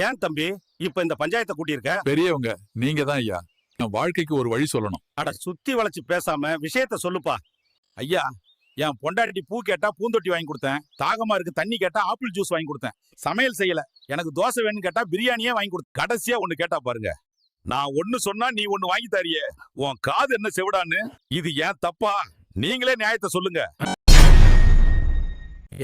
ஏன் தம்பி இப்ப இந்த பஞ்சாயத்தை கூட்டியிருக்க? பெரியவங்க நீங்க தான் ஐயா. என் வாழ்க்கைக்கு ஒரு வழி சொல்லணும். அட சுத்தி வளைச்சு பேசாம விஷயத்த சொல்லுப்பா. ஐயா, என் பொண்டாட்டி பூ கேட்டா பூந்தொட்டி வாங்கி கொடுத்தேன். தாகமா இருக்கு தண்ணி கேட்டா ஆப்பிள் ஜூஸ் வாங்கி கொடுத்தேன். சமையல் செய்யல, எனக்கு தோசை வேணும்னு கேட்டா பிரியாணியே வாங்கி கொடுத்தேன். கடைசியா ஒண்ணு கேட்டா பாருங்க, நான் ஒண்ணு சொன்னா நீ ஒண்ணு வாங்கி தாரியே, உன் காது என்ன செவிடான்னு. இது ஏன் தப்பா? நீங்களே நியாயத்தை சொல்லுங்க.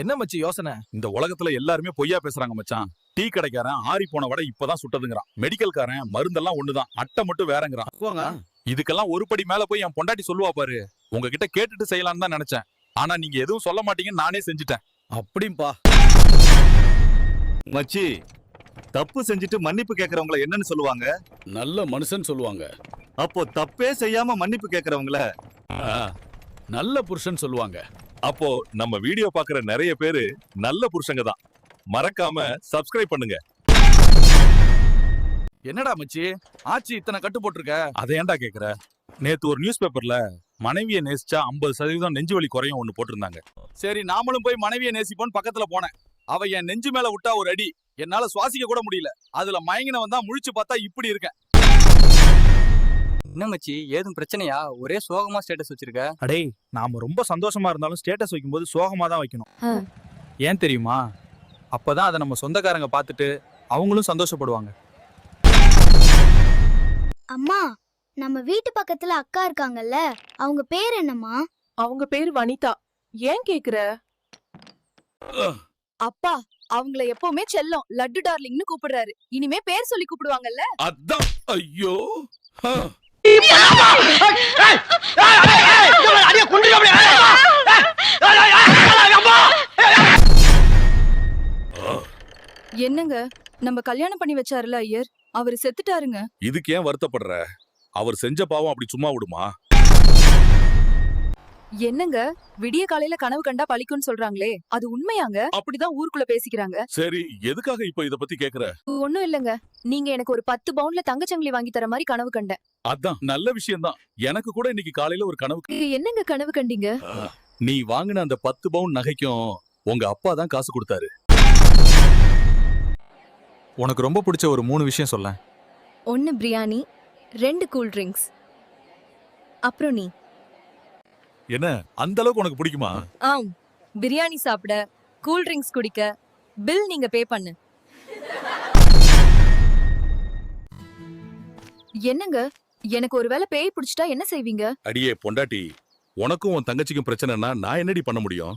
என்ன மச்சி யோசனை? இந்த உலகத்துல எல்லாருமே பொய்யா பேசுறாங்க மச்சான். டீ கடைக்காரன் ஆறி போன வடை இப்பதான் சுட்டதுங்கிறான். மெடிக்கல்காரன் மருந்தெல்லாம் ஒண்ணுதான், அட்டை மட்டும் வேறங்கிறான். இதுக்கெல்லாம் ஒரு படி மேல போய் என் பொண்டாட்டி சொல்லுவா பாரு. உங்ககிட்ட கேட்டுட்டு செய்யலாம்னு தான் நினைச்சேன். ஆனா நீங்க எதுவும் சொல்ல மாட்டீங்கன்னு நானே செஞ்சுட்டேன். அப்படிம்பா மச்சி, தப்பு செஞ்சுட்டு மன்னிப்பு கேக்குறவங்கள என்னன்னு சொல்லுவாங்க? நல்ல மனுஷன் சொல்லுவாங்க. அப்போ தப்பே செய்யாம மன்னிப்பு கேக்குறவங்கள நல்ல புருஷன் சொல்லுவாங்க. அப்போ நம்ம வீடியோ பாக்குற நிறைய பேரு நல்ல புருஷங்க தான். மறக்காம சப்ஸ்கிரைப் பண்ணுங்க. என்னடா மச்சி ஆச்சி இத்தனை கட்டு போட்டிருக்க? அதை ஏன்டா கேக்குற? நேத்து ஒரு நியூஸ் பேப்பர்ல மனைவியை நேசிச்சா 50% நெஞ்சு வலி குறையும் ஒண்ணு போட்டிருந்தாங்க. சரி, நாமளும் போய் மனைவியை நேசிப்போன்னு பக்கத்துல போனேன். அவ என் நெஞ்சு மேல விட்டா ஒரு அடி, என்னால சுவாசிக்க கூட முடியல. அதுல மயங்கினவன் தான் முழிச்சு பார்த்தா இப்படி இருக்கேன். என்ன மச்சி, ஏதும் பிரச்சனையா? ஒரே சோகமா ஸ்டேட்டஸ் வச்சிருக்க. அடே, நாம ரொம்ப சந்தோஷமா இருந்தாலும் ஸ்டேட்டஸ் வைக்கும்போது சோகமா தான் வைக்கணும். ஏன் தெரியுமா? அப்பதான் அதை நம்ம சொந்தக்காரங்க பார்த்துட்டு அவங்களும் சந்தோஷப்படுவாங்க. அம்மா, நம்ம வீட்டு பக்கத்துல அக்கா இருக்காங்கல்ல, அவங்க பேர் என்னம்மா? அவங்க பேரு வனிதா. ஏன் கேக்குற? அப்பா அவங்கள எப்பவுமே செல்லம் லட்டு டார்லிங்னு கூப்பிடுறாரு. இனிமே பேர் சொல்லி கூப்பிடுவாங்கல்ல. அதான். ஐயோ, என்னங்க, நம்ம கல்யாணம் பண்ணி வச்சாருல ஐயர், அவரு செத்துட்டாருங்க. இதுக்கு ஏன் வருத்தப்படுற? அவர் செஞ்ச பாவம் அப்படி சும்மா விடுமா? என்னங்க, விடிய காலையில கனவு கண்டா பழிக்கும்னு சொல்றாங்களே, அது உண்மையாங்க? அப்படிதான் ஊருக்குள்ள பேசிக்கிறாங்க. சரி, எதுக்காக இப்ப இத பத்தி கேக்குற? ஒண்ணும் இல்லங்க, நீங்க எனக்கு ஒரு 10 பவுன்ல தங்கச்சங்கிலி வாங்கி தர மாதிரி கனவு கண்டேன். அதான் நல்ல விஷயம் தான். எனக்கு கூட இன்னைக்கு காலையில ஒரு கனவு. நீங்க என்னங்க கனவு கண்டீங்க? நீ வாங்கின அந்த 10 பவுன் நகைக்கும் உங்க அப்பா தான் காசு கொடுத்தாரு. உனக்கு ரொம்ப பிடிச்ச ஒரு 3 விஷயம் சொல்ல. 1 பிரியாணி, 2 கூல் ட்ரிங்க்ஸ், அப்புறம் நீ. என்ன அந்த அளவுக்கு உனக்கு பிடிக்குமா? ஆம், பிரியாணி சாப்பிட, கூல் ட்ரிங்க்ஸ் குடிக்க, பில் நீங்க பே பண்ணு. என்னங்க, எனக்கு ஒருவேளை பேய் பிடிச்சிட்டா என்ன செய்வீங்க? அடியே பொண்டாட்டி, உனக்கும் உன் தங்கச்சிக்கும் பிரச்சனைனா நான் என்னடி பண்ண முடியும்?